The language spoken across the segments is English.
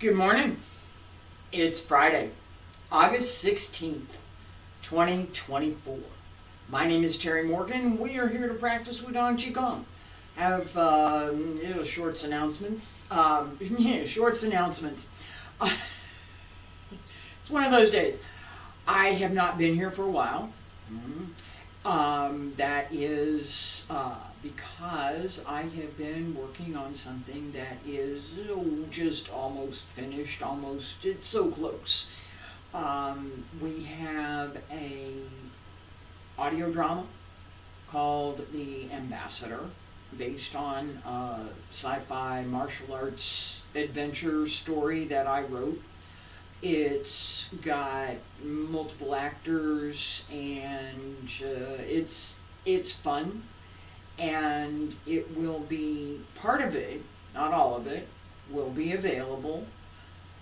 Good morning. It's Friday, August 16th, 2024. My name is Terry Morgan. We are here to practice Wudang Qigong. Have shorts announcements. Shorts announcements. It's one of those days. I have not been here for a while. That is because I have been working on something that is just almost finished, it's so close. We have a audio drama called The Ambassador, based on a sci-fi martial arts adventure story that I wrote. It's got multiple actors, and it's fun, and it will be, part of it, not all of it, will be available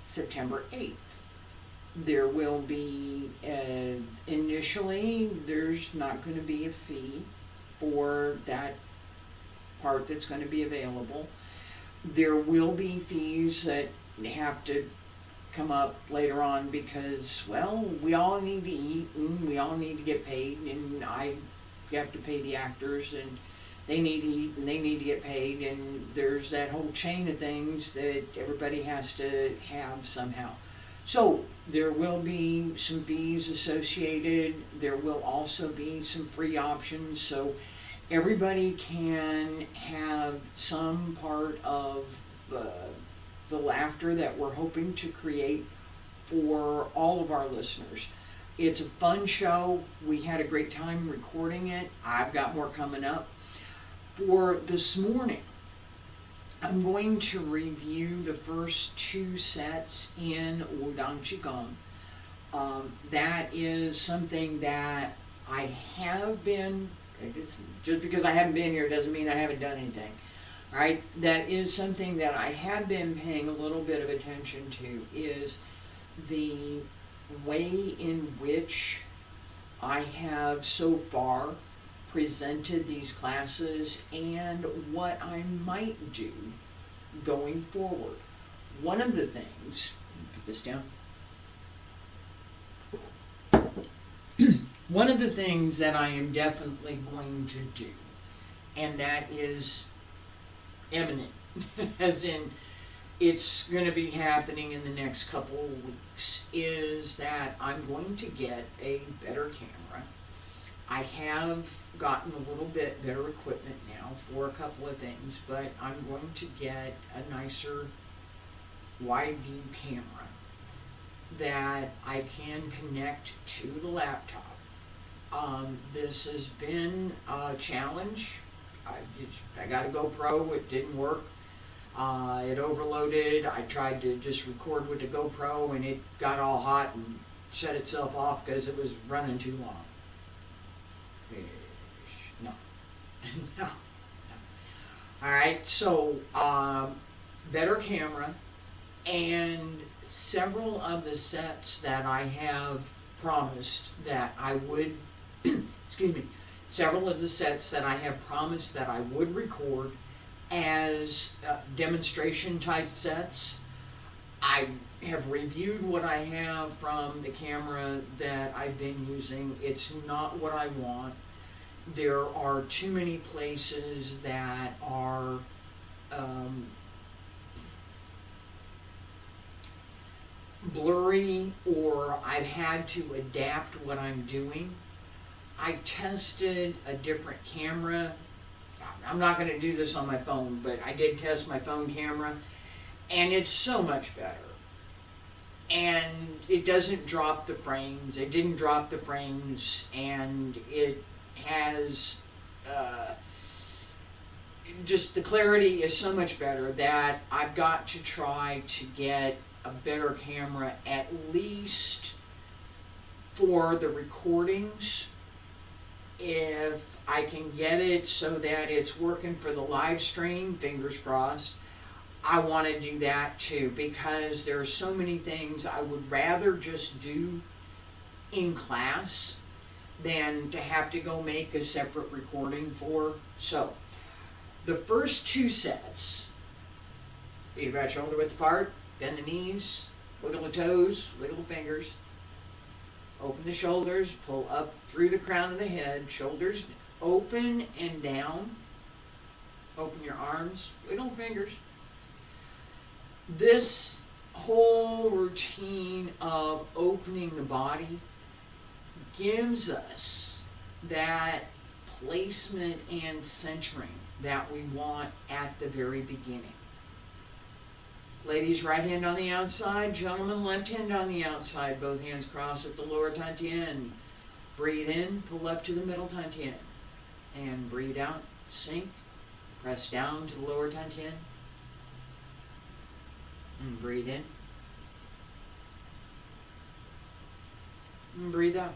September 8th. There will be, initially, there's not going to be a fee for that part that's going to be available. There will be fees that have to come up later on because, well, we all need to eat and we all need to get paid, and I have to pay the actors, and they need to eat and they need to get paid, and there's that whole chain of things that everybody has to have somehow. So there will be some fees associated. There will also be some free options, so everybody can have some part of the laughter that we're hoping to create for all of our listeners. It's a fun show. We had a great time recording it. I've got more coming up. For this morning, I'm going to review the first two sets in Wudang Qigong. That is something that I have been, just because I haven't been here doesn't mean I haven't done anything. Right? That is something that I have been paying a little bit of attention to, is the way in which I have so far presented these classes and what I might do going forward. One of the things, put this down. One of the things that I am definitely going to do, and that is imminent, as in it's going to be happening in the next couple of weeks, is that I'm going to get a better camera. I have gotten a little bit better equipment now for a couple of things, but I'm going to get a nicer wide view camera that I can connect to the laptop. This has been a challenge. I got a GoPro, it didn't work. It overloaded. I tried to just record with the GoPro and it got all hot and shut itself off because it was running too long. No. No. Alright, so better camera, and several of the sets that I have promised that I would excuse me, several of the sets that I have promised that I would record as demonstration type sets. I have reviewed what I have from the camera that I've been using. It's not what I want. There are too many places that are blurry, or I've had to adapt what I'm doing. I tested a different camera. I'm not going to do this on my phone, but I did test my phone camera, and it's so much better. And it doesn't drop the frames. It didn't drop the frames, and it has just the clarity is so much better that I've got to try to get a better camera, at least for the recordings. If I can get it so that it's working for the live stream, fingers crossed, I want to do that too, because there are so many things I would rather just do in class than to have to go make a separate recording for. So, the first two sets, feet about shoulder width apart, Bend the knees, wiggle the toes, wiggle the fingers. Open the shoulders, pull up through the crown of the head, shoulders open and down. Open your arms, wiggle the fingers. This whole routine of opening the body gives us that placement and centering that we want at the very beginning. Ladies, right hand on the outside. Gentlemen, left hand on the outside. Both hands cross at the lower tantien. Breathe in, pull up to the middle tantien. And breathe out, sink. Press down to the lower tantien. And breathe in. And breathe out.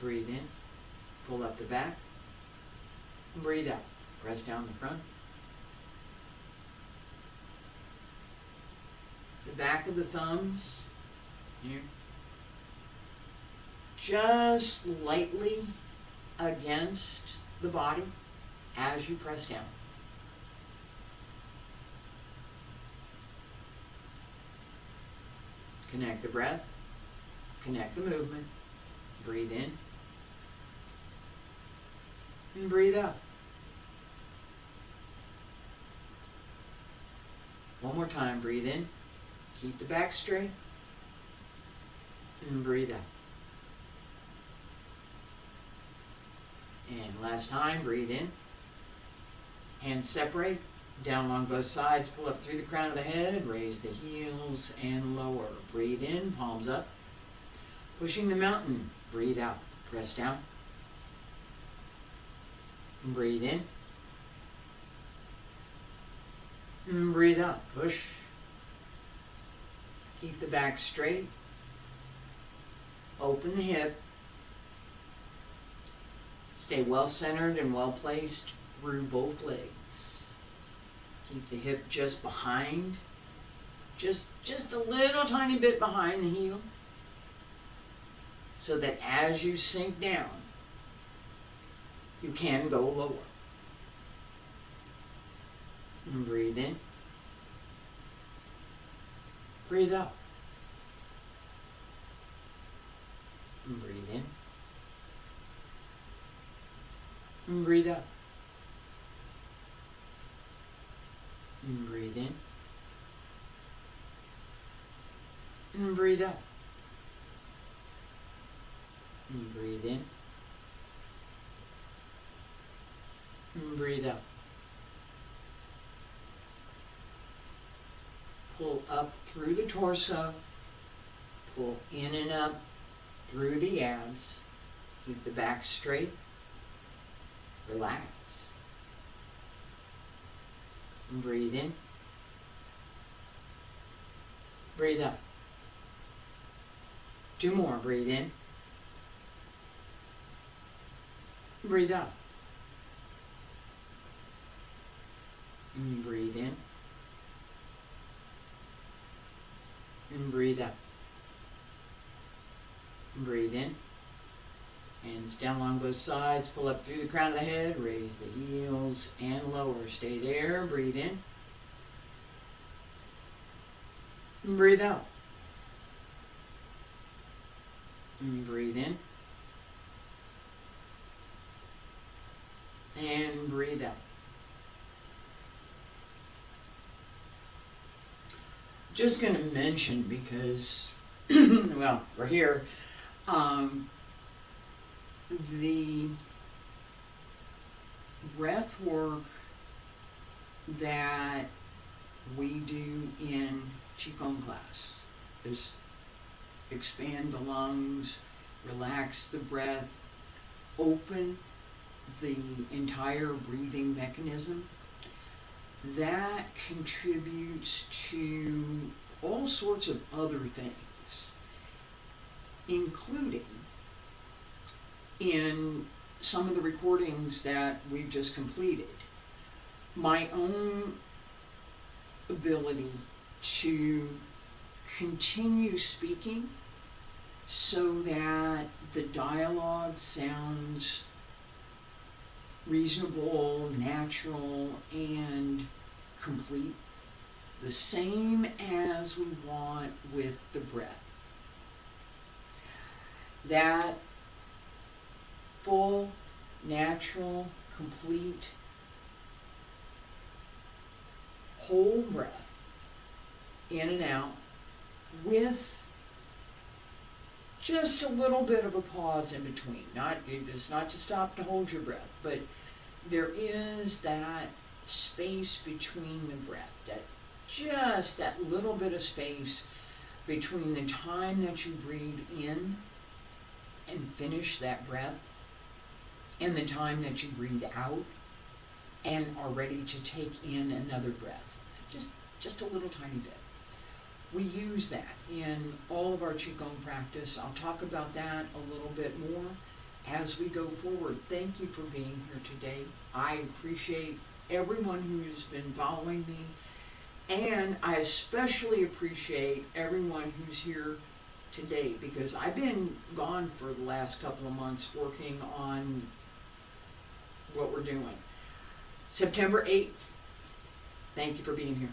Breathe in, pull up the back, and breathe out. Press down the front. The back of the thumbs, here, just lightly against the body as you press down. Connect the breath, connect the movement, breathe in, and breathe out. One more time, breathe in, keep the back straight, and breathe out. And last time, breathe in, hands separate, down along both sides, pull up through the crown of the head, raise the heels and lower. Breathe in, palms up, pushing the mountain, breathe out, press down, and breathe in, and breathe out, push, keep the back straight, open the hip, stay well centered and well placed through both legs. Keep the hip just behind, just a little tiny bit behind the heel, so that as you sink down, you can go lower. And breathe in. Breathe out. And breathe in. And breathe out. And breathe in. And breathe out. And breathe in. And breathe out. Pull up through the torso. Pull in and up through the abs. Keep the back straight. Relax. And breathe in. Breathe out. 2 more. Breathe in. Breathe out. And breathe in. And breathe out. And breathe in. Hands down along both sides. Pull up through the crown of the head. Raise the heels and lower. Stay there. Breathe in. And breathe out. And breathe in. And breathe out. Just going to mention, because, well, we're here, the breath work that we do in Qigong class is expand the lungs, relax the breath, open the entire breathing mechanism. That contributes to all sorts of other things, including in some of the recordings that we've just completed, my own ability to continue speaking so that the dialogue sounds reasonable, natural, and complete. The same as we want with the breath. That full, natural, complete, whole breath, in and out, with just a little bit of a pause in between. It's not to stop to hold your breath, but there is that space between the breath, that little bit of space between the time that you breathe in and finish that breath and the time that you breathe out and are ready to take in another breath. Just a little tiny bit. We use that in all of our Qigong practice. I'll talk about that a little bit more as we go forward. Thank you for being here today. I appreciate everyone who's been following me, and I especially appreciate everyone who's here today, because I've been gone for the last couple of months working on what we're doing. September 8th. Thank you for being here.